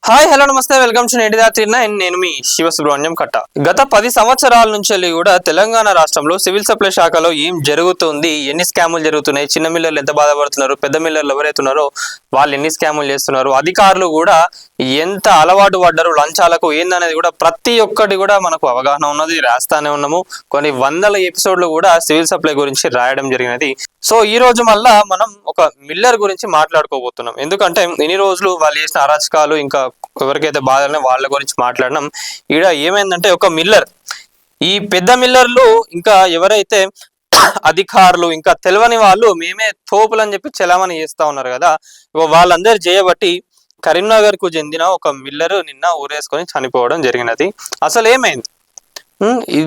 Hi hello నమస్తే welcome to నేటిదాత్రిన నేను మీ శివసుబ్రహ్మణ్యం కట్ట. గత 10 సంవత్సరాల నుంచి కూడా తెలంగాణ రాష్ట్రంలో సివిల్ సప్లై శాఖలో ఏం జరుగుతుంది, ఎన్ని స్కాములు జరుగుతున్నాయి, చిన్న మిల్లర్లు ఎంత బాధపడుతున్నారు, పెద్ద మిల్లర్లు ఎవరైతున్నారో వాళ్ళు ఎన్ని స్కాములు చేస్తున్నారు, అధికారులు కూడా ఎంత అలవాటు పడ్డారు లంచాలకు ఏందనేది కూడా ప్రతి ఒక్కటి కూడా మనకు అవగాహన ఉన్నది, రాస్తానే ఉన్నాము. కొన్ని వందల ఎపిసోడ్లు కూడా సివిల్ సప్లై గురించి రాయడం జరిగినది. సో ఈ రోజు మళ్ళా మనం ఒక మిల్లర్ గురించి మాట్లాడుకోబోతున్నాం. ఎందుకంటే ఇన్ని రోజులు వాళ్ళు చేసిన అరాచకాలు ఇంకా ఎవరికైతే బాధలనే వాళ్ళ గురించి మాట్లాడినాం. ఈడ ఏమైందంటే ఒక మిల్లర్, ఈ పెద్ద మిల్లర్లు ఇంకా ఎవరైతే అధికారులు ఇంకా తెలియని వాళ్ళు మేమే తోపులు అని చెప్పి చలామణి చేస్తా ఉన్నారు కదా, వాళ్ళందరూ చేయబట్టి కరీంనగర్ కు చెందిన ఒక మిల్లర్ నిన్న ఊరేసుకొని చనిపోవడం జరిగినది. అసలు ఏమైంది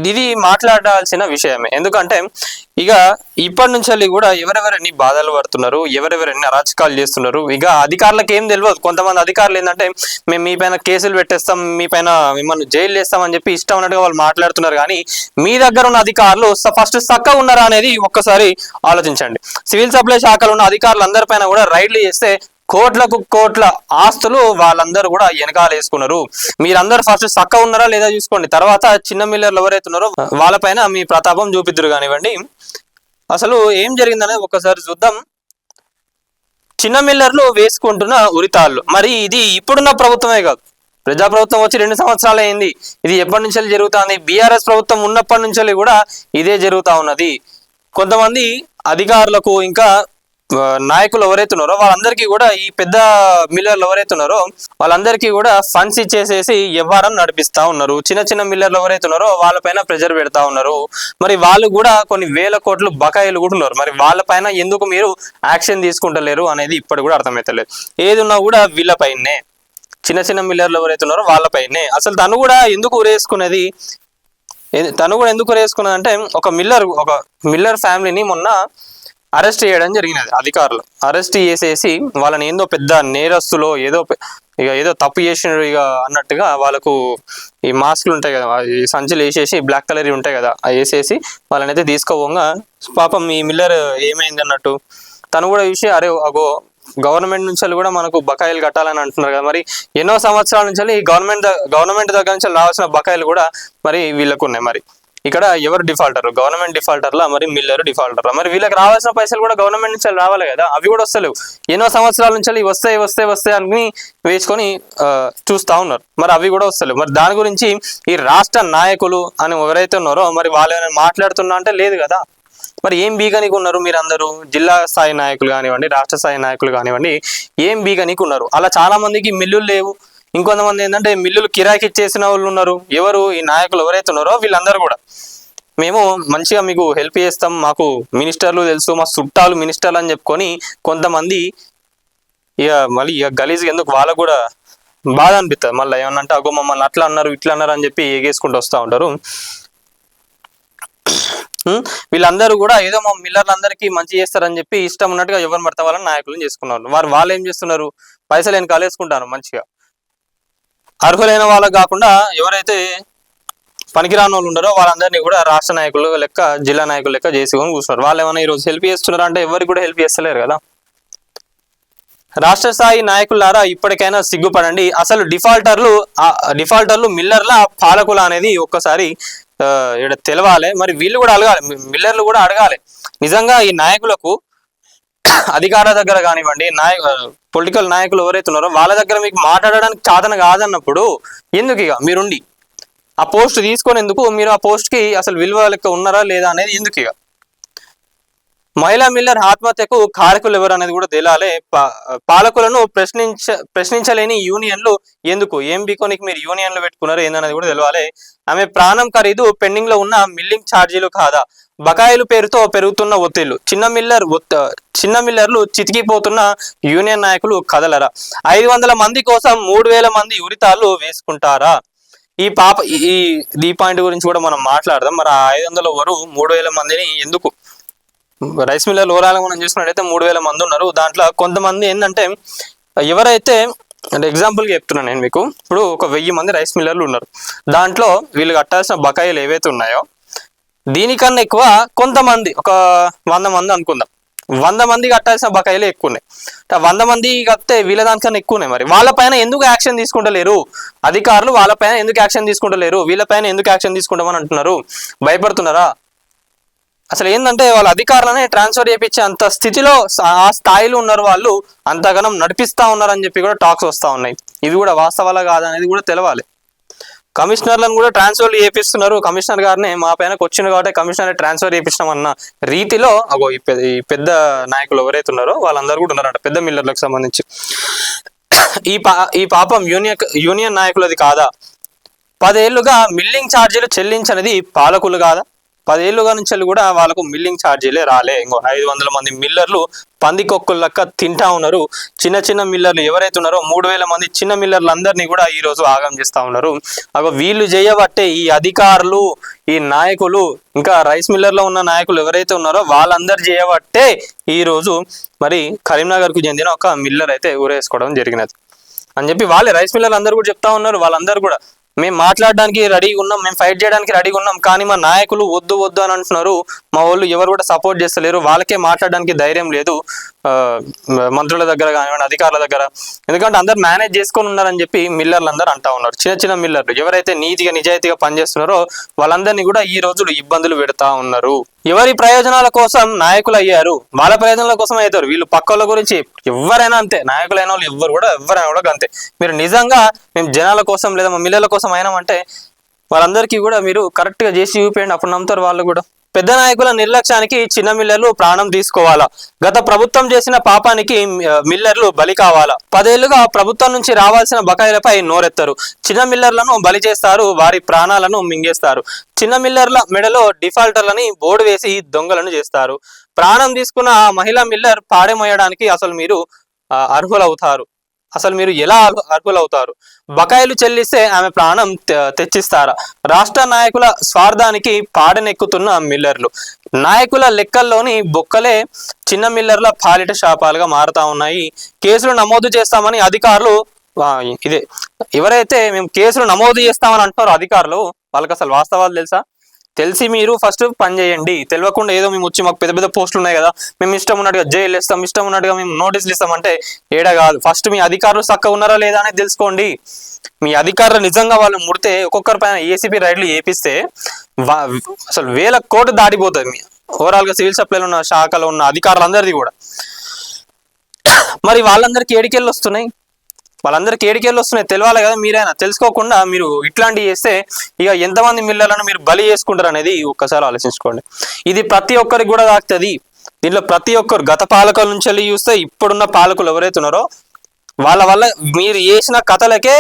ఇది మాట్లాడాల్సిన విషయమే. ఎందుకంటే ఇక ఇప్పటి నుంచి కూడా ఎవరెవరన్ని బాధలు పడుతున్నారు, ఎవరెవరన్ని అరాచకాలు చేస్తున్నారు, ఇక అధికారులకు ఏం తెలియదు. కొంతమంది అధికారులు ఏంటంటే మేము మీ పైన కేసులు పెట్టేస్తాం, మీ పైన మిమ్మల్ని జైలు వేస్తామని చెప్పి ఇష్టం ఉన్నట్టుగా వాళ్ళు మాట్లాడుతున్నారు. కానీ మీ దగ్గర ఉన్న అధికారులు ఫస్ట్ చక్కగా ఉన్నారా అనేది ఒక్కసారి ఆలోచించండి. సివిల్ సప్లై శాఖలో ఉన్న అధికారులు అందరిపైన కూడా రైడ్లు చేస్తే కోట్లకు కోట్ల ఆస్తులు వాళ్ళందరూ కూడా వెనకాల వేసుకున్నారు. మీరందరూ ఫస్ట్ చక్క ఉన్నారా లేదా చూసుకోండి, తర్వాత చిన్న మిల్లర్లు ఎవరైతే ఉన్నారో వాళ్ళపైన మీ ప్రతాపం చూపిద్దరు కానివ్వండి. అసలు ఏం జరిగిందనేది ఒకసారి చూద్దాం. చిన్న మిల్లర్లు వేసుకుంటున్న ఉరితాళ్ళు, మరి ఇది ఇప్పుడున్న ప్రభుత్వమే కాదు, ప్రజాప్రభుత్వం వచ్చి 2 సంవత్సరాలు అయింది. ఇది ఎప్పటి నుంచి జరుగుతుంది, బీఆర్ఎస్ ప్రభుత్వం ఉన్నప్పటి నుంచి కూడా ఇదే జరుగుతూ ఉన్నది. కొంతమంది అధికారులకు ఇంకా నాయకులు ఎవరైతే ఉన్నారో వాళ్ళందరికీ కూడా ఈ పెద్ద మిల్లర్లు ఎవరైతే ఉన్నారో వాళ్ళందరికీ కూడా ఫండ్స్ ఇచ్చేసేసి వ్యవహారం నడిపిస్తా ఉన్నారు. చిన్న చిన్న మిల్లర్లు ఎవరైతే ఉన్నారో వాళ్ళపైన ప్రెజర్ పెడతా ఉన్నారు. మరి వాళ్ళు కూడా కొన్ని వేల కోట్లు బకాయిలు కూడా ఉన్నారు. మరి వాళ్ళపైన ఎందుకు మీరు యాక్షన్ తీసుకుంటలేరు అనేది ఇప్పటి కూడా అర్థమవుతలేదు. ఏది ఉన్నా కూడా వీళ్ళపైనే, చిన్న చిన్న మిల్లర్లు ఎవరైతే ఉన్నారో వాళ్ళపైనే. అసలు తను కూడా ఎందుకు ఊరేసుకున్నది, ఎందుకు ఊరేసుకున్నది అంటే ఒక మిల్లర్ ఫ్యామిలీని మొన్న అరెస్ట్ చేయడం జరిగినది. అధికారులు అరెస్ట్ చేసేసి వాళ్ళని ఏందో పెద్ద నేరస్తులో ఏదో తప్పు చేసినారు ఇక అన్నట్టుగా వాళ్ళకు ఈ మాస్కులు ఉంటాయి కదా, ఈ సంచులు వేసేసి బ్లాక్ కలర్ ఉంటాయి కదా, అవి వేసేసి వాళ్ళని అయితే తీసుకోపోగా పాపం ఈ మిల్లర్ ఏమైంది అన్నట్టు తను కూడా చూసి అరే అగో గవర్నమెంట్ నుంచి కూడా మనకు బకాయిలు కట్టాలని అంటున్నారు కదా, మరి ఎన్నో సంవత్సరాల నుంచి ఈ గవర్నమెంట్ దగ్గర నుంచి రావాల్సిన బకాయిలు కూడా మరి వీళ్ళకు ఉన్నాయి. మరి ఇక్కడ ఎవరు డిఫాల్టర్, గవర్నమెంట్ డిఫాల్టర్లా మరి మిల్లర్ డిఫాల్టర్లా? మరి వీళ్ళకి రావాల్సిన పైసలు కూడా గవర్నమెంట్ నుంచి రావాలి కదా, అవి కూడా వస్తలేవు. ఎన్నో సంవత్సరాల నుంచి వస్తాయి అని వేసుకొని చూస్తా ఉన్నారు, మరి అవి కూడా వస్తలేవు. మరి దాని గురించి ఈ రాష్ట్ర నాయకులు అని ఎవరైతే ఉన్నారో మరి వాళ్ళు ఏమైనా మాట్లాడుతున్నా అంటే లేదు కదా. మరి ఏం బీగనికి ఉన్నారు మీరందరూ, జిల్లా స్థాయి నాయకులు కానివ్వండి, రాష్ట్ర స్థాయి నాయకులు కానివ్వండి, ఏం బీగనికి ఉన్నారు? అలా చాలా మందికి మిల్లులు లేవు. ఇంకొంతమంది ఏంటంటే మిల్లులు కిరాయికి ఇచ్చేసిన వాళ్ళు ఉన్నారు. ఎవరు ఈ నాయకులు ఎవరైతే ఉన్నారో వీళ్ళందరూ కూడా మేము మంచిగా మీకు హెల్ప్ చేస్తాం, మాకు మినిస్టర్లు తెలుసు, మా చుట్టాలు మినిస్టర్లు అని చెప్పుకొని కొంతమంది ఇక మళ్ళీ ఇక గలీజ్గా ఎందుకు వాళ్ళకు కూడా బాధ అనిపిస్తుంది. మళ్ళీ ఏమన్నంటే అగో మమ్మల్ని అట్లా అన్నారు ఇట్లా అన్నారు అని చెప్పి ఎగేసుకుంటూ వస్తూ ఉంటారు. వీళ్ళందరూ కూడా ఏదో మా మిల్లర్లందరికీ మంచి చేస్తారని చెప్పి ఇష్టం ఉన్నట్టుగా ఎవరు పడతా వాళ్ళని నాయకులను చేసుకున్నారు. వాళ్ళు ఏం చేస్తున్నారు, పైసలు వెనక కాలేసుకుంటారు. మంచిగా అర్హులైన వాళ్ళకు కాకుండా ఎవరైతే పనికిరాని వాళ్ళు ఉన్నారో వాళ్ళందరినీ కూడా రాష్ట్ర నాయకులు లెక్క, జిల్లా నాయకులు లెక్క చేసుకొని కూర్చున్నారు. వాళ్ళు ఏమైనా ఈరోజు హెల్ప్ చేస్తున్నారు అంటే ఎవరికి కూడా హెల్ప్ చేస్తలేరు కదా. రాష్ట్ర స్థాయి నాయకులారా ఇప్పటికైనా సిగ్గుపడండి. అసలు డిఫాల్టర్లు మిల్లర్ల పాలకులు అనేది ఒక్కసారి ఇక్కడ తెలవాలి. మరి వీళ్ళు కూడా అడగాలి, మిల్లర్లు కూడా అడగాలి. నిజంగా ఈ నాయకులకు అధికార దగ్గర కానివ్వండి, పొలిటికల్ నాయకులు ఎవరైతే ఉన్నారో వాళ్ళ దగ్గర మీకు మాట్లాడడానికి చాతన కాదన్నప్పుడు ఎందుకు ఇక మీరుండి ఆ పోస్ట్ తీసుకొని ఎందుకు మీరు ఆ పోస్ట్కి అసలు విలువ లెక్క ఉన్నారా లేదా అనేది ఎందుకు? ఇక మహిళా మిల్లర్ ఆత్మహత్యకు కారకులు ఎవరు అనేది కూడా తెలియాలి. పాలకులను ప్రశ్నించలేని యూనియన్లు ఎందుకు, ఏం బీకోనికి మీరు యూనియన్లు పెట్టుకున్నారు ఏందనేది కూడా తెలియాలి. ఆమె ప్రాణం ఖరీదు పెండింగ్ లో ఉన్న మిల్లింగ్ ఛార్జీలు కాదా, బకాయిలు పేరుతో పెరుగుతున్న ఒత్తిళ్లు, చిన్న మిల్లర్లు చితికిపోతున్న యూనియన్ నాయకులు కదలరా, 500 మంది కోసం 3000 మంది ఉరితాళ్ళు వేసుకుంటారా? ఈ పాయింట్ గురించి కూడా మనం మాట్లాడదాం. మరి 500 ఎవరు, 3000 మందిని ఎందుకు? రైస్ మిల్లర్లు ఓవరాల్ మనం చూసుకున్నట్టయితే 3000 మంది ఉన్నారు. దాంట్లో కొంతమంది ఏంటంటే ఎవరైతే అంటే ఎగ్జాంపుల్గా చెప్తున్నాను నేను మీకు, ఇప్పుడు ఒక 1000 మంది రైస్ మిల్లర్లు ఉన్నారు. దాంట్లో వీళ్ళు కట్టాల్సిన బకాయిలు ఏవైతే ఉన్నాయో దీనికన్నా ఎక్కువ కొంతమంది ఒక 100 మంది అనుకుందాం, 100 మంది కట్టాల్సిన బకాయిలు ఎక్కువ ఉన్నాయి. 100 మంది కడితే వీళ్ళ దానికన్నా ఎక్కువ ఉన్నాయి. మరి వాళ్ళపైన ఎందుకు యాక్షన్ తీసుకుంటలేరు అధికారులు? వాళ్ళపైన ఎందుకు యాక్షన్ తీసుకుంటలేరు? వీళ్ళపైన ఎందుకు యాక్షన్ తీసుకుంటామని అంటున్నారు? భయపడుతున్నారా? అసలు ఏంటంటే వాళ్ళ అధికారులనే ట్రాన్స్ఫర్ చేయించే అంత స్థితిలో ఆ స్థాయిలో ఉన్నారు వాళ్ళు, అంతగానం నడిపిస్తా ఉన్నారని చెప్పి కూడా టాక్స్ వస్తూ ఉన్నాయి. ఇవి కూడా వాస్తవాలా కాదనేది కూడా తెలవాలి. కమిషనర్లను కూడా ట్రాన్స్ఫర్ చేపిస్తున్నారు. కమిషనర్ గారిని మా పైనకు వచ్చింది కాబట్టి కమిషనర్ ట్రాన్స్ఫర్ చేయించినామన్న రీతిలో అగో ఈ పెద్ద నాయకులు ఎవరైతే ఉన్నారో వాళ్ళందరూ కూడా ఉన్నారంట, పెద్ద మిల్లర్లకు సంబంధించి. ఈ పాపం యూనియన్ నాయకులది కాదా? 10 ఏళ్లుగా మిల్లింగ్ ఛార్జీలు చెల్లించనిది పాలకులు కాదా? 10 ఏళ్లుగా నుంచి కూడా వాళ్ళకు మిల్లింగ్ ఛార్జీలే రాలే. ఇంకో 500 మంది మిల్లర్లు పందికొక్కులు లెక్క తింటా ఉన్నారు. చిన్న మిల్లర్లు ఎవరైతే ఉన్నారో 3000 మంది చిన్న మిల్లర్లు అందరినీ కూడా ఈ రోజు ఆగం చేస్తా ఉన్నారు. అగో వీళ్ళు చేయబట్టే ఈ అధికారులు, ఈ నాయకులు, ఇంకా రైస్ మిల్లర్లో ఉన్న నాయకులు ఎవరైతే ఉన్నారో వాళ్ళందరూ చేయబట్టే ఈ రోజు మరి కరీంనగర్కు చెందిన ఒక మిల్లర్ అయితే ఊరేసుకోవడం జరిగినది అని చెప్పి వాళ్ళే రైస్ మిల్లర్లు అందరూ కూడా చెప్తా ఉన్నారు. వాళ్ళందరూ కూడా మేము మాట్లాడడానికి రెడీగా ఉన్నాం, మేము ఫైట్ చేయడానికి రెడీగా ఉన్నాం, కానీ మా నాయకులు వద్దు అని అంటున్నారు. మా వాళ్ళు ఎవరు కూడా సపోర్ట్ చేస్తలేరు, వాళ్ళకే మాట్లాడడానికి ధైర్యం లేదు మంత్రుల దగ్గర కానివ్వండి, అధికారుల దగ్గర. ఎందుకంటే అందరు మేనేజ్ చేసుకొని ఉన్నారని చెప్పి మిల్లర్లు అందరూ అంటా ఉన్నారు. చిన్న మిల్లర్లు ఎవరైతే నీతిగా నిజాయితీగా పనిచేస్తున్నారో వాళ్ళందరినీ కూడా ఈ రోజులు ఇబ్బందులు పెడతా ఉన్నారు. ఎవరి ప్రయోజనాల కోసం నాయకులు అయ్యారు, వాళ్ళ ప్రయోజనాల కోసం అవుతారు. వీళ్ళు పక్కల గురించి ఎవరైనా అంతే, నాయకులైన వాళ్ళు ఎవరైనా కూడా అంతే. మీరు నిజంగా మేము జనాల కోసం లేదా మా మిల్లర్ల కోసం అయినామంటే వాళ్ళందరికీ కూడా మీరు కరెక్ట్గా చేసి చూపించండి, అప్పుడు నమ్ముతారు వాళ్ళు కూడా. పెద్ద నాయకుల నిర్లక్ష్యానికి చిన్న మిల్లర్లు ప్రాణం తీసుకోవాలా? గత ప్రభుత్వం చేసిన పాపానికి మిల్లర్లు బలి కావాలా? 10 ఏళ్లుగా ప్రభుత్వం నుంచి రావాల్సిన బకాయిలపై నోరెత్తరు. చిన్న మిల్లర్లను బలి చేస్తారు, వారి ప్రాణాలను మింగేస్తారు. చిన్న మిల్లర్ల మెడలో డిఫాల్టర్లని బోర్డు వేసి దొంగలను చేస్తారు. ప్రాణం తీసుకున్న మహిళా మిల్లర్ పాడేమోయడానికి అసలు మీరు అర్హులవుతారు. అసలు మీరు ఎలా అర్హులవుతారు? బకాయిలు చెల్లిస్తే ఆమె ప్రాణం తెచ్చిస్తారా? రాష్ట్ర నాయకుల స్వార్థానికి పాడనెక్కుతున్న మిల్లర్లు. నాయకుల లెక్కల్లోని బొక్కలే చిన్న మిల్లర్ల పాలిట శాపాలుగా మారుతా ఉన్నాయి. కేసులు నమోదు చేస్తామని అధికారులు ఎవరైతే మేము కేసులు నమోదు చేస్తామని అంటున్నారో అధికారులు, వాళ్ళకి అసలు వాస్తవాలు తెలుసా? తెలిసి మీరు ఫస్ట్ పని చేయండి. తెలియకుండా ఏదో మేము వచ్చి మాకు పెద్ద పోస్టులు ఉన్నాయి కదా, మేము ఇష్టం ఉన్నట్టుగా జైలు ఇస్తాం, ఇష్టం ఉన్నట్టుగా మేము నోటీసులు ఇస్తామంటే ఏడా కాదు. ఫస్ట్ మీ అధికారులు చక్కగా ఉన్నారా లేదా అనేది తెలుసుకోండి. మీ అధికారులు నిజంగా వాళ్ళు ముడితే ఒక్కొక్కరి పైన ఏసీపీ రైడ్లు చేపిస్తే అసలు 1000 కోట్లు దాటిపోతుంది ఓవరాల్గా సివిల్ సప్లైలో ఉన్న శాఖలో ఉన్న అధికారులందరిది కూడా. మరి వాళ్ళందరికీ ఏడికెళ్ళి వస్తున్నాయి? తెలియాలి కదా. మీరైనా తెలుసుకోకుండా మీరు ఇట్లాంటివి చేస్తే ఇక ఎంతమంది మిల్లర్లను మీరు బలి చేసుకుంటారు అనేది ఒక్కసారి ఆలోచించుకోండి. ఇది ప్రతి ఒక్కరికి కూడా తాకుతుంది. దీంట్లో ప్రతి ఒక్కరు గత పాలకుల నుంచి వెళ్ళి చూస్తే ఇప్పుడున్న పాలకులు ఎవరైతే ఉన్నారో వాళ్ళ వల్ల మీరు చేసిన కథలకే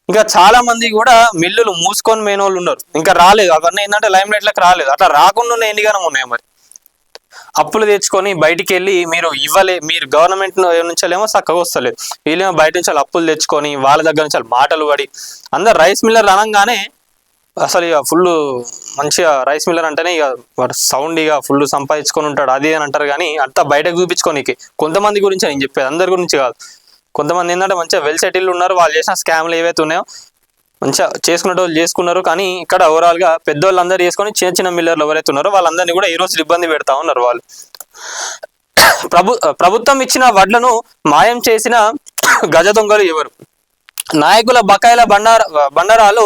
ఇంకా చాలా మంది కూడా మిల్లులు మూసుకొని పోయిన వాళ్ళు ఉన్నారు, ఇంకా రాలేదు. అవన్నీ ఏంటంటే లైమ్ లైట్లకు రాలేదు. అట్లా రాకుండా ఎన్నిగానం ఉన్నాయి. మరి అప్పులు తెచ్చుకొని బయటికి వెళ్ళి మీరు గవర్నమెంట్ నుంచేమో చక్కగా వస్తలేదు, వీళ్ళేమో బయట నుంచి అప్పులు తెచ్చుకొని వాళ్ళ దగ్గర నుంచి మాటలు పడి అందరు రైస్ మిల్లర్ అనగానే అసలు ఇక ఫుల్ మంచిగా రైస్ మిల్లర్ అంటేనే ఇక సౌండ్ ఇక ఫుల్ సంపాదించుకొని ఉంటాడు అది అని అంటారు. కానీ అంతా బయటకు చూపించుకోనికి కొంతమంది గురించి నేను చెప్పేది, అందరి గురించి కాదు. కొంతమంది ఏంటంటే మంచిగా వెల్ సెటిల్ ఉన్నారు, వాళ్ళు చేసిన స్కామ్లు ఏవైతే ఉన్నాయో మంచిగా చేసుకునే వాళ్ళు చేసుకున్నారు. కానీ ఇక్కడ ఓవరాల్గా పెద్దోళ్ళందరూ చేసుకొని చిన్న మిల్లర్లు ఎవరైతే ఉన్నారో వాళ్ళందరినీ కూడా ఈ రోజు ఇబ్బంది పెడతా ఉన్నారు వాళ్ళు. ప్రభుత్వం ఇచ్చిన వడ్లను మాయం చేసిన గజ దొంగలు ఎవరు? నాయకుల బకాయిల బండారాలు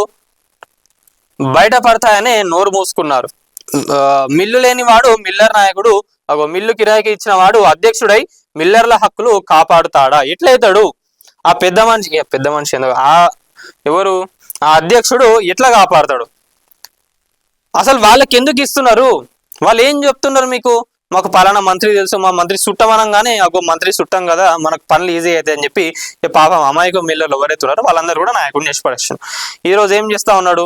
బయటపడతాయనే నోరు మూసుకున్నారు. మిల్లు లేని వాడు మిల్లర్ నాయకుడు, మిల్లు కిరాయికి ఇచ్చిన వాడు అధ్యక్షుడై మిల్లర్ల హక్కులు కాపాడుతాడా? ఎట్లయితాడు? ఆ పెద్ద మనిషి ఎవరు ఆ అధ్యక్షుడు ఎట్లా కాపాడతాడు? అసలు వాళ్ళకి ఎందుకు ఇస్తున్నారు? వాళ్ళు ఏం చెప్తున్నారు మీకు? మాకు పలానా మంత్రి తెలుసు, మా మంత్రి చుట్టం అనగానే మంత్రి చుట్టం కదా మనకు పనులు ఈజీ అవుతాయి అని చెప్పి పాపం అమాయక మిల్లర్లు ఎవరైతే ఉన్నారో వాళ్ళందరూ కూడా నాయకుడిని చేసి పడేస్తున్నారు. ఈ రోజు ఏం చేస్తా ఉన్నాడు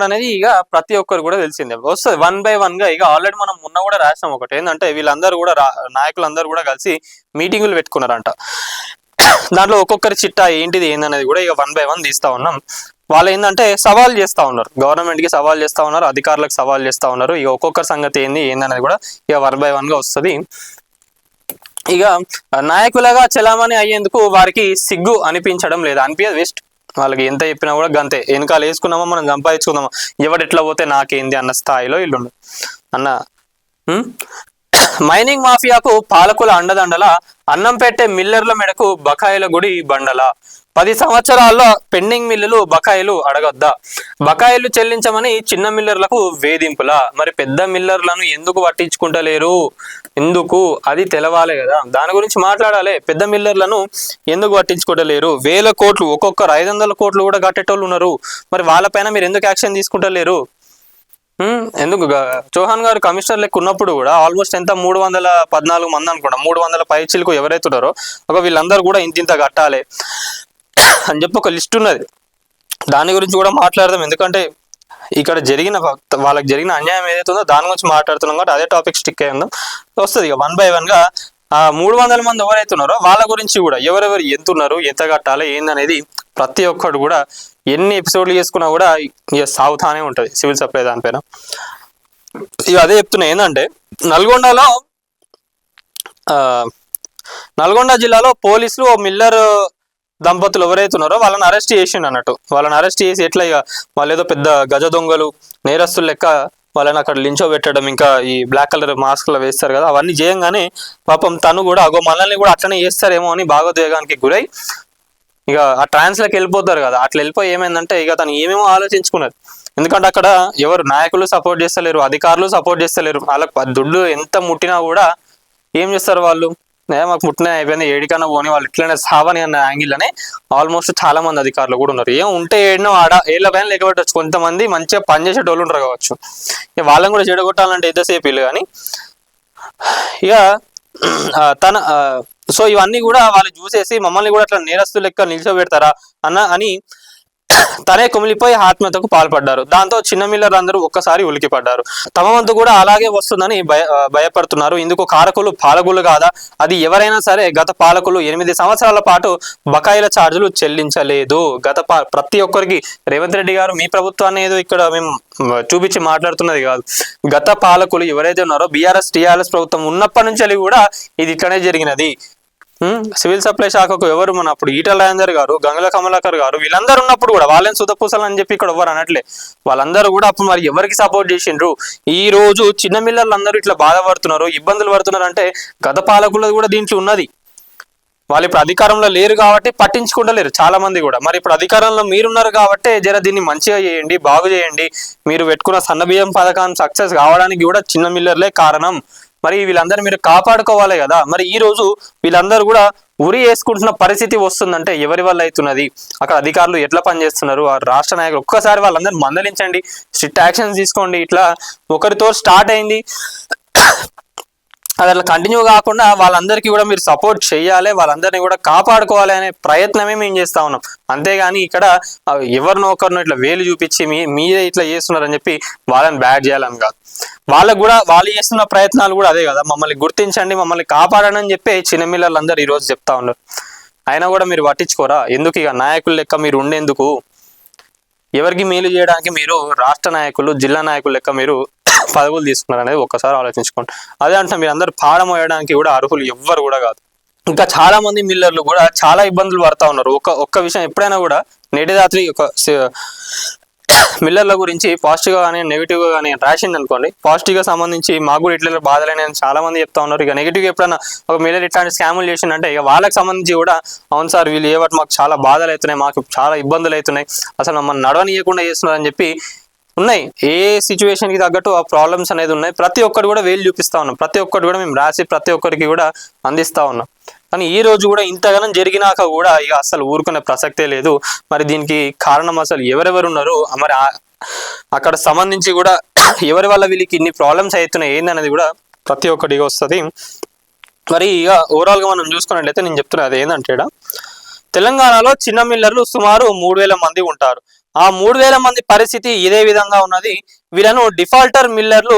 అనేది ఇక ప్రతి ఒక్కరు కూడా తెలిసిందే. వస్తుంది 1 by 1 గా. ఇక ఆల్రెడీ మనం మొన్న కూడా రాసాం ఒకటి, ఏంటంటే వీళ్ళందరూ కూడా నాయకులందరూ కూడా కలిసి మీటింగులు పెట్టుకున్నారంట. దాంట్లో ఒక్కొక్కరి చిట్టా ఏంటనేది కూడా ఇక 1 by 1 తీస్తా ఉన్నాం. వాళ్ళు ఏంటంటే సవాల్ చేస్తా ఉన్నారు, గవర్నమెంట్ కి సవాల్ చేస్తా ఉన్నారు, అధికారులకు సవాల్ చేస్తా ఉన్నారు. ఇక ఒక్కొక్కరి సంగతి ఏందనేది కూడా ఇక 1 by 1 గా వస్తుంది. ఇక నాయకులుగా చలామణి అయ్యేందుకు వారికి సిగ్గు అనిపించడం లేదా? అనిపించదు, వేస్ట్. వాళ్ళకి ఎంత చెప్పినా కూడా గంతే, వెనకాల వేసుకున్నామా మనం సంపాదించుకుందామా, ఎవడెట్లా పోతే నాకేంది అన్న స్థాయిలో ఇల్లుండు అన్న. మైనింగ్ మాఫియాకు పాలకుల అండదండల, అన్నం పెట్టే మిల్లర్ల మెడకు బకాయిల గుడి బండల. 10 సంవత్సరాల్లో పెండింగ్ మిల్లులు బకాయిలు అడగొద్దా? బకాయిలు చెల్లించమని చిన్న మిల్లర్లకు వేధింపుల. మరి పెద్ద మిల్లర్లను ఎందుకు పట్టించుకుంటలేరు? ఎందుకు అది తెలవాలి కదా, దాని గురించి మాట్లాడాలి. పెద్ద మిల్లర్లను ఎందుకు పట్టించుకుంటలేరు? 1000 కోట్లు, ఒక్కొక్కరు 500 కోట్లు కూడా కట్టేటోళ్ళు ఉన్నారు. మరి వాళ్ళపైన మీరు ఎందుకు యాక్షన్ తీసుకుంటలేరు? ఎందుకు చౌహాన్ గారు కమిషనర్ లెక్క ఉన్నప్పుడు కూడా ఆల్మోస్ట్ ఎంత 314 మంది అనుకుంటా, 300 పైచీలకు ఎవరైతే ఉన్నారో ఒక వీళ్ళందరూ కూడా ఇంత కట్టాలి అని చెప్పి ఒక లిస్ట్ ఉన్నది. దాని గురించి కూడా మాట్లాడదాం. ఎందుకంటే ఇక్కడ వాళ్ళకి జరిగిన అన్యాయం ఏదైతే ఉందో దాని గురించి మాట్లాడుతున్నాం కాబట్టి అదే టాపిక్ స్టిక్ అయి ఉందాం. వస్తుంది ఇక 1 by 1 గా. 300 మంది ఎవరైతే ఉన్నారో వాళ్ళ గురించి కూడా ఎవరెవరు ఎంత ఉన్నారు, ఎంత కట్టాలి ఏందనేది ప్రతి ఒక్కడు కూడా ఎన్ని ఎపిసోడ్లు చేసుకున్నా కూడా ఇక సాగుతానే ఉంటుంది సివిల్ సప్లై దానిపైన. ఇక అదే చెప్తున్నా ఏంటంటే నల్గొండ జిల్లాలో పోలీసులు ఓ మిల్లర్ దంపతులు ఎవరైతే ఉన్నారో వాళ్ళని అరెస్ట్ చేసిండు అన్నట్టు. వాళ్ళని అరెస్ట్ చేసి ఎట్లా ఇక వాళ్ళు ఏదో పెద్ద గజ దొంగలు నేరస్తులు లెక్క వాళ్ళని అక్కడ లించో పెట్టడం, ఇంకా ఈ బ్లాక్ కలర్ మాస్క్లో వేస్తారు కదా, అవన్నీ చేయంగానే పాపం తను కూడా మనల్ని కూడా అట్లనే చేస్తారేమో అని భావోద్వేగానికి గురై ఇక ఆ ట్రాన్స్లోకి వెళ్ళిపోతారు కదా. అట్లా వెళ్ళిపోయి ఏమైందంటే ఇక తను ఏమేమో ఆలోచించుకున్నది. ఎందుకంటే అక్కడ ఎవరు నాయకులు సపోర్ట్ చేస్తలేరు, అధికారులు సపోర్ట్ చేస్తలేరు. వాళ్ళకి దుడ్డు ఎంత ముట్టినా కూడా ఏం చేస్తారు వాళ్ళు, మాకు ముట్టిన అయిపోయింది ఏడికన్నా పోని వాళ్ళు ఇట్లనే సావని అన్న యాంగిల్లోనే ఆల్మోస్ట్ చాలా మంది అధికారులు కూడా ఉన్నారు. ఏం ఉంటే ఏడనో ఏళ్ళ పైన లేకపోవచ్చు, కొంతమంది మంచిగా పనిచేసేటోళ్ళు ఉంటారు కావచ్చు. ఇక వాళ్ళని కూడా చెడగొట్టాలంటే ఎంతసేపు ఇల్లు కానీ ఇక సో ఇవన్నీ కూడా వాళ్ళు చూసేసి మమ్మల్ని కూడా అట్లా నేరస్తు లెక్క నిల్చోబెడతారా అని తనే కుమిలిపోయి ఆత్మహత్యకు పాల్పడ్డారు. దాంతో చిన్న మిల్లర్లు అందరూ ఒక్కసారి ఉలికిపడ్డారు. తమ వంతు కూడా అలాగే వస్తుందని భయపడుతున్నారు. ఇందుకు కారకులు పాలకులు కాదా? అది ఎవరైనా సరే గత పాలకులు 8 సంవత్సరాల పాటు బకాయిల ఛార్జీలు చెల్లించలేదు. ప్రతి ఒక్కరికి రేవంత్ రెడ్డి గారు మీ ప్రభుత్వాన్ని ఏదో ఇక్కడ మేము చూపించి మాట్లాడుతున్నది కాదు. గత పాలకులు ఎవరైతే ఉన్నారో టీఆర్ఎస్ ప్రభుత్వం ఉన్నప్పటి నుంచి కూడా ఇది ఇట్లనే జరిగినది. సివిల్ సప్లై శాఖకు ఎవరు మన అప్పుడు ఈటల రాజేందర్ గారు, గంగుల కమలాకర్ గారు వీళ్ళందరూ ఉన్నప్పుడు కూడా వాళ్ళని సుతపూసలు అని చెప్పి ఇక్కడ ఎవరు అనట్లే. వాళ్ళందరూ కూడా అప్పుడు మరి ఎవరికి సపోర్ట్ చేసిండ్రు? ఈ రోజు చిన్న మిల్లర్లు అందరూ ఇట్లా బాధపడుతున్నారు, ఇబ్బందులు పడుతున్నారు అంటే గత పాలకులు కూడా దీంట్లో ఉన్నది. వాళ్ళు ఇప్పుడు అధికారంలో లేరు కాబట్టి పట్టించుకుంటలేరు చాలా మంది కూడా. మరి ఇప్పుడు అధికారంలో మీరున్నారు కాబట్టి జర దీన్ని మంచిగా చేయండి, బాగు చేయండి. మీరు పెట్టుకున్న సన్నబియ్యం పథకాన్ని సక్సెస్ కావడానికి కూడా చిన్న మిల్లర్లే కారణం. మరి వీళ్ళందరూ మీరు కాపాడుకోవాలి కదా. మరి ఈ రోజు వీళ్ళందరూ కూడా ఉరి వేసుకుంటున్న పరిస్థితి వస్తుందంటే ఎవరి వల్ల అవుతున్నది? అక్కడ అధికారులు ఎట్లా పనిచేస్తున్నారు? ఆ రాష్ట్ర నాయకులు ఒక్కసారి వాళ్ళందరూ మందలించండి, స్ట్రిక్ట్ యాక్షన్స్ తీసుకోండి. ఇట్లా ఒకరితో స్టార్ట్ అయింది అది అట్లా కంటిన్యూ కాకుండా వాళ్ళందరికీ కూడా మీరు సపోర్ట్ చేయాలి, వాళ్ళందరినీ కూడా కాపాడుకోవాలి అనే ప్రయత్నమే మేము చేస్తా ఉన్నాం. అంతేగాని ఇక్కడ ఎవరినో ఒకరినో ఇట్లా వేలు చూపించి మీరే ఇట్లా చేస్తున్నారని చెప్పి వాళ్ళని బ్యాడ్ చేయాలని కాదు. వాళ్ళకు కూడా వాళ్ళు చేస్తున్న ప్రయత్నాలు కూడా అదే కదా, మమ్మల్ని గుర్తించండి, మమ్మల్ని కాపాడని అని చెప్పి చిన్న మిల్లర్లందరూ ఈరోజు చెప్తా ఉన్నారు. అయినా కూడా మీరు పట్టించుకోరా? ఎందుకు ఇక నాయకుల లెక్క మీరు ఉండేందుకు? ఎవరికి మేలు చేయడానికి మీరు రాష్ట్ర నాయకులు, జిల్లా నాయకుల లెక్క మీరు పదవులు తీసుకున్నారు అనేది ఒక్కసారి ఆలోచించుకోండి. అదే అంటే మీరు అందరు పాడమోయడానికి కూడా అర్హులు ఎవ్వరు కూడా కాదు. ఇంకా చాలా మంది మిల్లర్లు కూడా చాలా ఇబ్బందులు పడతా ఉన్నారు. ఒక్క విషయం ఎప్పుడైనా కూడా నేటి రాత్రి ఒక మిల్లర్ల గురించి పాజిటివ్ గా కానీ నెగిటివ్ గా కానీ రాసింది అనుకోండి, పాజిటివ్ గా సంబంధించి మాకు కూడా ఇట్లా బాధలేని చాలా మంది చెప్తా ఉన్నారు. ఇక నెగిటివ్ గా ఎప్పుడైనా ఒక మిల్లర్ ఇట్లాంటి స్కాములు చేసిందంటే ఇక వాళ్ళకి సంబంధించి కూడా అవును సార్ వీళ్ళు ఏవటి మాకు చాలా బాధలు అవుతున్నాయి, మాకు చాలా ఇబ్బందులు అవుతున్నాయి, అసలు మమ్మల్ని నడవనీయకుండా చేస్తున్నారు అని చెప్పి ఉన్నాయి. ఏ సిచ్యువేషన్ కి తగ్గట్టు ఆ ప్రాబ్లమ్స్ అనేది ఉన్నాయి. ప్రతి ఒక్కరు కూడా వేలు చూపిస్తా ఉన్నాం, ప్రతి ఒక్కటి కూడా మేము రాసి ప్రతి ఒక్కరికి కూడా అందిస్తా ఉన్నాం. కానీ ఈ రోజు కూడా ఇంతగానం జరిగినాక కూడా ఇక అసలు ఊరుకునే ప్రసక్తే లేదు. మరి దీనికి కారణం అసలు ఎవరెవరు ఉన్నారు, మరి అక్కడ సంబంధించి కూడా ఎవరి వల్ల వీళ్ళకి ఇన్ని ప్రాబ్లమ్స్ అవుతున్నాయి ఏందనేది కూడా ప్రతి ఒక్కటిగా వస్తుంది. మరి ఇక ఓవరాల్ గా మనం చూసుకున్నట్లయితే నేను చెప్తున్నా అది ఏంటంటే తెలంగాణలో చిన్న మిల్లర్లు సుమారు 3000 మంది ఉంటారు. ఆ 3000 మంది పరిస్థితి ఇదే విధంగా ఉన్నది. వీళ్ళను డిఫాల్టర్ మిల్లర్లు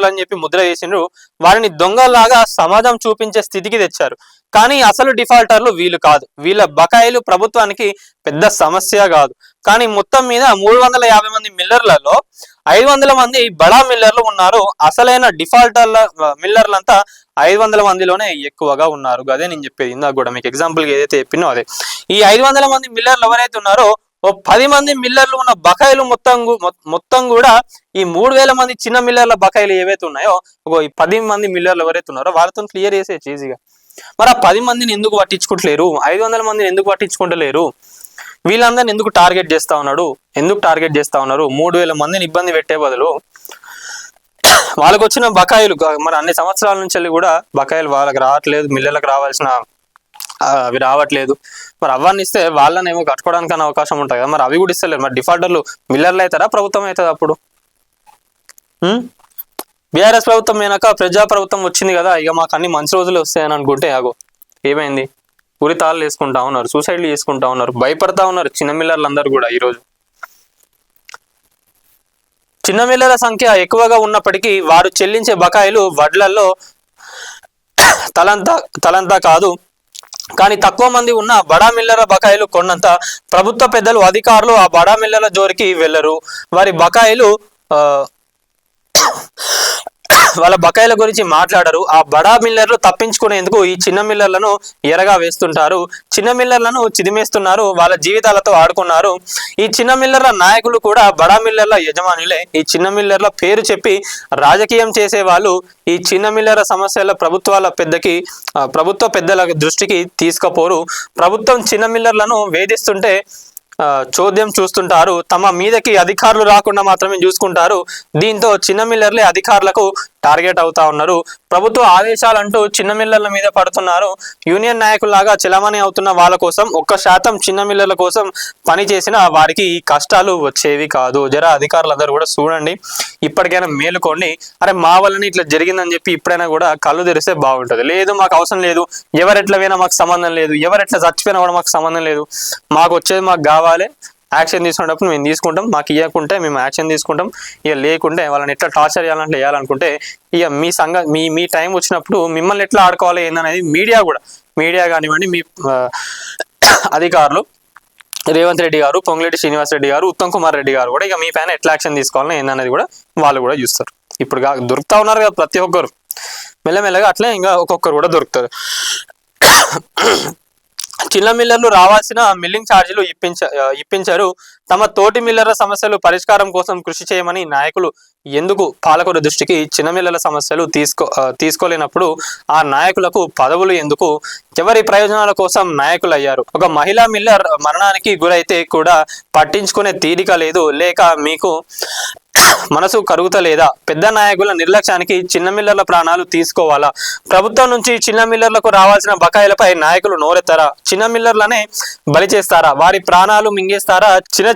అని చెప్పి ముద్ర వేసిండ్రు. వారిని దొంగలాగా సమాజం చూపించే స్థితికి తెచ్చారు. కానీ అసలు డిఫాల్టర్లు వీళ్ళు కాదు. వీళ్ళ బకాయిలు ప్రభుత్వానికి పెద్ద సమస్య కాదు. కానీ మొత్తం మీద 350 మంది మిల్లర్లలో 500 మంది బడా మిల్లర్లు ఉన్నారు. అసలైన డిఫాల్టర్ల మిల్లర్లంతా 500 మందిలోనే ఎక్కువగా ఉన్నారు. అదే నేను చెప్పేది ఇందాక కూడా మీకు ఎగ్జాంపుల్గా ఏదైతే చెప్పినో అదే. ఈ 500 మంది మిల్లర్లు ఎవరైతే ఉన్నారో ఓ 10 మంది మిల్లర్లు ఉన్న బకాయిలు మొత్తం కూడా ఈ 3,000 మంది చిన్న మిల్లర్ల బకాయిలు ఏవైతే ఉన్నాయో ఈ 10 మంది మిల్లర్లు ఎవరైతే ఉన్నారో వాళ్ళతో క్లియర్ చేసేయచ్చు ఈజీగా. మరి ఆ 10 మందిని ఎందుకు పట్టించుకుంటలేరు? 500 మందిని ఎందుకు పట్టించుకుంటలేరు? వీళ్ళందరిని ఎందుకు టార్గెట్ చేస్తా ఉన్నాడు? ఎందుకు టార్గెట్ చేస్తా ఉన్నారు? 3,000 మందిని ఇబ్బంది పెట్టే బదులు వాళ్ళకు వచ్చిన బకాయిలు మరి అన్ని సంవత్సరాల నుంచి కూడా బకాయిలు వాళ్ళకి రావట్లేదు, మిల్లర్లకు రావాల్సిన అవి రావట్లేదు. మరి అవన్నీ ఇస్తే వాళ్ళని ఏమో కట్టుకోవడానికి అవకాశం ఉంటుంది కదా, మరి అవి కూడా ఇస్తలేరు. మరి డిఫాల్టర్లు మిల్లర్లు అవుతారా, ప్రభుత్వం అవుతుంది? అప్పుడు బీఆర్ఎస్ ప్రభుత్వం అయినాక ప్రజా ప్రభుత్వం వచ్చింది కదా, ఇక మాకు అన్ని మంచి రోజులు వస్తాయని అనుకుంటే ఆగో ఏమైంది? ఉరితాళ్ళు వేసుకుంటా ఉన్నారు, సూసైడ్లు చేసుకుంటా ఉన్నారు, భయపడతా ఉన్నారు చిన్న మిల్లర్లు అందరూ కూడా. ఈరోజు చిన్న మిల్లర్ల సంఖ్య ఎక్కువగా ఉన్నప్పటికీ వారు చెల్లించే బకాయిలు వడ్లల్లో తలంతా కాదు. కానీ తక్కువ మంది ఉన్న బడా మిల్లర్ల బకాయిలు కొన్నంత ప్రభుత్వ పెద్దలు అధికారులు ఆ బడా మిల్లర్ల జోరికి వెళ్ళరు. వారి బకాయిలు వాళ్ళ బకాయిల గురించి మాట్లాడరు. ఆ బడా మిల్లర్లు తప్పించుకునేందుకు ఈ చిన్న మిల్లర్లను ఎరగా వేస్తుంటారు, చిన్న మిల్లర్లను చిదిమేస్తున్నారు, వాళ్ళ జీవితాలతో ఆడుకున్నారు. ఈ చిన్న మిల్లర్ల నాయకులు కూడా బడా మిల్లర్ల యజమానులే. ఈ చిన్న మిల్లర్ల పేరు చెప్పి రాజకీయం చేసే వాళ్ళు ఈ చిన్న మిల్లర్ల సమస్యల ప్రభుత్వ పెద్దల దృష్టికి తీసుకుపోరు. ప్రభుత్వం చిన్న మిల్లర్లను వేధిస్తుంటే చోద్యం చూస్తుంటారు, తమ మీదకి అధికారులు రాకుండా మాత్రమే చూసుకుంటారు. దీంతో చిన్న మిల్లర్లే అధికారులకు టార్గెట్ అవుతా ఉన్నారు. ప్రభుత్వ ఆదేశాలంటూ చిన్న మిల్లర్ల మీద పడుతున్నారు. యూనియన్ నాయకుల్లాగా చలామణి అవుతున్న వాళ్ళ కోసం 1% చిన్న మిల్లర్ల కోసం పని చేసిన వారికి ఈ కష్టాలు వచ్చేవి కాదు. జరా అధికారులందరూ కూడా చూడండి, ఇప్పటికైనా మేలుకోండి. అరే మా వల్లని ఇట్లా జరిగిందని చెప్పి ఇప్పుడైనా కూడా కళ్ళు తెరిస్తే బాగుంటుంది. లేదు మాకు అవసరం లేదు, ఎవరెట్లా పోయినా మాకు సంబంధం లేదు, ఎవరెట్లా చచ్చిపోయినా కూడా మాకు సంబంధం లేదు, మాకు వచ్చేది మాకు కావాలి, యాక్షన్ తీసుకునేటప్పుడు మేము తీసుకుంటాం, మాకు ఇవ్వకుంటే మేము యాక్షన్ తీసుకుంటాం, ఇక లేకుంటే వాళ్ళని ఎట్లా టార్చర్ చేయాలంటే వేయాలనుకుంటే ఇక మీ టైం వచ్చినప్పుడు మిమ్మల్ని ఎట్లా ఆడుకోవాలి ఏందనేది మీడియా కానివ్వండి, మీ అధికారులు రేవంత్ రెడ్డి గారు, పొంగులేటి శ్రీనివాస్ రెడ్డి గారు, ఉత్తమ్ కుమార్ రెడ్డి గారు కూడా ఇక మీ పైన ఎట్లా యాక్షన్ తీసుకోవాలని ఏందనేది కూడా వాళ్ళు కూడా చూస్తారు. ఇప్పుడు దొరుకుతా ఉన్నారు కదా ప్రతి ఒక్కరు, మెల్లమెల్లగా అట్లే ఇంకా ఒక్కొక్కరు కూడా దొరుకుతారు. చిన్న మిల్లర్లు రావాల్సిన మిల్లింగ్ ఛార్జీలు ఇప్పించారు. తమ తోటి మిల్లర్ల సమస్యలు పరిష్కారం కోసం కృషి చేయమని నాయకులు ఎందుకు పాలకుల దృష్టికి చిన్న మిల్లర్ల సమస్యలు తీసుకోలేనప్పుడు ఆ నాయకులకు పదవులు ఎందుకు? ఎవరి ప్రయోజనాల కోసం నాయకులు అయ్యారు? ఒక మహిళా మిల్లర్ మరణానికి గురైతే కూడా పట్టించుకునే తీరిక లేదు, లేక మీకు మనసు కరుగుతలేదా? పెద్ద నాయకుల నిర్లక్ష్యానికి చిన్న మిల్లర్ల ప్రాణాలు తీసుకోవాలా? ప్రభుత్వం నుంచి చిన్న మిల్లర్లకు రావాల్సిన బకాయిలపై నాయకులు నోరెత్తారా? చిన్న మిల్లర్లనే బలి చేస్తారా? వారి ప్రాణాలు మింగేస్తారా?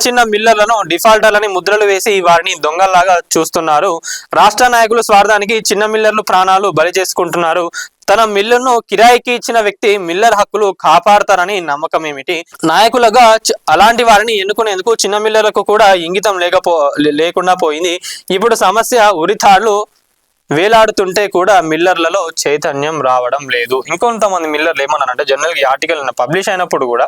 చిన్న మిల్లర్లను డిఫాల్టర్లని ముద్రలు వేసి వారిని దొంగల్లాగా చూస్తున్నారు. రాష్ట్ర నాయకులు స్వార్థానికి చిన్న మిల్లర్లు ప్రాణాలు బలి చేసుకుంటున్నారు. తన మిల్లును కిరాయికి ఇచ్చిన వ్యక్తి మిల్లర్ హక్కులు కాపాడతారని నమ్మకం ఏమిటి? నాయకులుగా అలాంటి వారిని ఎన్నుకునేందుకు చిన్న మిల్లర్లకు కూడా ఇంగితం లేకుండా పోయింది. ఇప్పుడు సమస్య ఉరితాళ్లు వేలాడుతుంటే కూడా మిల్లర్లలో చైతన్యం రావడం లేదు. ఇంకొంతమంది మిల్లర్లు ఏమన్నారంటే, జనరల్గా ఈ ఆర్టికల్ పబ్లిష్ అయినప్పుడు కూడా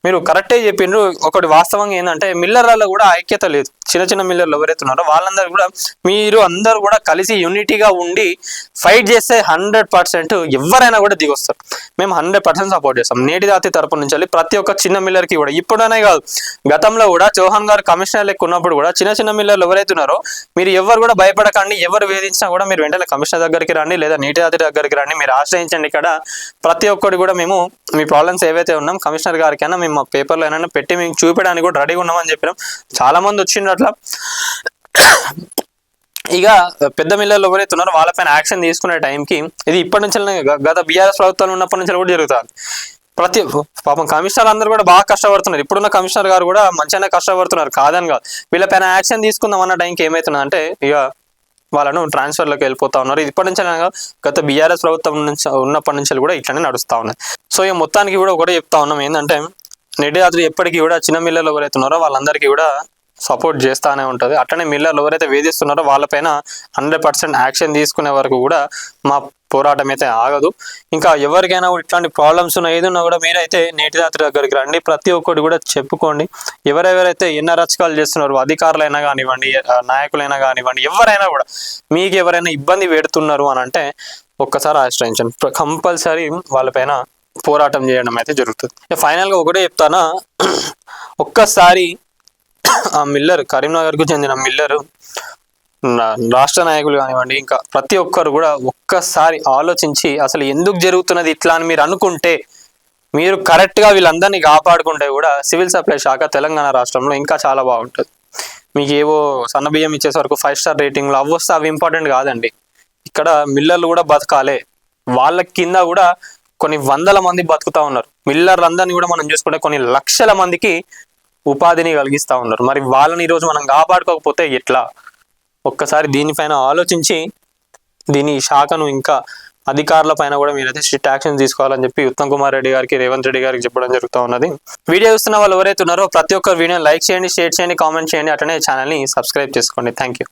మీరు కరెక్టే చెప్పిండ్రు. ఒకటి వాస్తవంగా ఏంటంటే మిల్లర్లలో కూడా ఐక్యత లేదు. చిన్న మిల్లర్లు ఎవరైతే ఉన్నారో వాళ్ళందరూ కూడా మీరు అందరూ కూడా కలిసి యూనిటీగా ఉండి ఫైట్ చేస్తే 100% ఎవరైనా కూడా దిగొస్తారు. మేము 100% సపోర్ట్ చేస్తాం. నేటి జాతి తరపు నుంచి ప్రతి ఒక్క చిన్న మిల్లర్కి కూడా, ఇప్పుడనే కాదు గతంలో కూడా చౌహాన్ గారు కమిషనర్ లెక్క ఉన్నప్పుడు కూడా చిన్న మిల్లర్లు ఎవరైతే ఉన్నారో మీరు ఎవరు కూడా భయపడకండి, ఎవరు వేధించినా కూడా మీరు వెంటనే కమిషనర్ దగ్గరికి రండి లేదా నేటి జాతి దగ్గరికి రండి, మీరు ఆశ్రయించండి. ఇక్కడ ప్రతి ఒక్కటి కూడా మేము మీ ప్రాబ్లమ్స్ ఏవైతే ఉన్నాం కమిషనర్ గారికైనా మేము మా పేపర్లో అయినా పెట్టి మేము చూపించడానికి కూడా రెడీగా ఉన్నామని చెప్పినాం. చాలా మంది వచ్చిండ్రు అట్లా. ఇక పెద్ద మిల్లర్లు ఎవరైతే ఉన్నారో వాళ్ళపైన యాక్షన్ తీసుకునే టైంకి ఇది ఇప్పటి నుంచి గత బీఆర్ఎస్ ప్రభుత్వాలు ఉన్నప్పటి నుంచి కూడా జరుగుతుంది. పాపం కమిషనర్ అందరూ కూడా బాగా కష్టపడుతున్నారు. ఇప్పుడున్న కమిషనర్ గారు కూడా మంచిగానే కష్టపడుతున్నారు, కాదని కాదు. వీళ్ళపైన యాక్షన్ తీసుకుందాం అన్న టైంకి ఏమవుతుందంటే ఇక వాళ్ళను ట్రాన్స్ఫర్లోకి వెళ్ళిపోతా ఉన్నారు. ఇప్పటి నుంచి గత బీఆర్ఎస్ ప్రభుత్వం నుంచి ఉన్నప్పటి నుంచి కూడా ఇట్లనే నడుస్తూ ఉన్నాయి. సో ఇక మొత్తానికి కూడా ఒకటే చెప్తా ఉన్నాం ఏంటంటే, నేటి రాత్రి ఎప్పటికీ కూడా చిన్న మిల్లర్లు ఎవరైతే ఉన్నారో వాళ్ళందరికీ కూడా సపోర్ట్ చేస్తానే ఉంటుంది. అట్లనే మిల్లర్లు ఎవరైతే వేధిస్తున్నారో వాళ్ళపైన 100% యాక్షన్ తీసుకునే వరకు కూడా మా పోరాటం అయితే ఆగదు. ఇంకా ఎవరికైనా ఇట్లాంటి ప్రాబ్లమ్స్ ఉన్న ఏదున్నా కూడా మీరైతే నేటి రాత్రి దగ్గరికి రండి, ప్రతి ఒక్కటి కూడా చెప్పుకోండి. ఎవరెవరైతే ఎన్న రచకాలు చేస్తున్నారు, అధికారులైనా కానివ్వండి, నాయకులైనా కానివ్వండి, ఎవరైనా కూడా మీకు ఎవరైనా ఇబ్బంది పెడుతున్నారు అని అంటే ఒక్కసారి ఆశ్రయించండి. కంపల్సరీ వాళ్ళపైన పోరాటం చేయడం అయితే జరుగుతుంది. ఫైనల్గా ఒకటే చెప్తానా, ఒక్కసారి ఆ మిల్లర్, కరీంనగర్కు చెందిన మిల్లర్ రాష్ట్ర నాయకులు కానివ్వండి, ఇంకా ప్రతి ఒక్కరు కూడా ఒక్కసారి ఆలోచించి అసలు ఎందుకు జరుగుతున్నది ఇట్లా అని మీరు అనుకుంటే, మీరు కరెక్ట్గా వీళ్ళందరినీ కాపాడుకుంటే కూడా సివిల్ సప్లై శాఖ తెలంగాణ రాష్ట్రంలో ఇంకా చాలా బాగుంటుంది. మీకు ఏవో సన్న బియ్యం ఇచ్చేసే వరకు 5 స్టార్ రేటింగ్లు అవి వస్తే అవి ఇంపార్టెంట్ కాదండి. ఇక్కడ మిల్లర్లు కూడా బతకాలే, వాళ్ళ కింద కూడా కొన్ని వందల మంది బతుకుతా ఉన్నారు. మిల్లర్లందరినీ కూడా మనం చూసుకుంటే కొన్ని లక్షల మందికి ఉపాధిని కలిగిస్తూ ఉన్నారు. మరి వాళ్ళని ఈరోజు మనం కాపాడుకోకపోతే ఎట్లా? ఒక్కసారి దీనిపైన ఆలోచించి దీని శాఖను ఇంకా అధికారుల పైన కూడా మీరైతే స్ట్రిక్ట్ యాక్షన్ తీసుకోవాలని చెప్పి ఉత్తమ్ కుమార్ రెడ్డి గారికి, రేవంత్ రెడ్డి గారికి చెప్పడం జరుగుతూ ఉన్నది. వీడియో చూస్తున్న వాళ్ళు ఎవరైతే ఉన్నారో ప్రతి ఒక్కరు వీడియోని లైక్ చేయండి, షేర్ చేయండి, కామెంట్ చేయండి, అట్లనే ఛానల్ని సబ్స్క్రైబ్ చేసుకోండి. Thank you.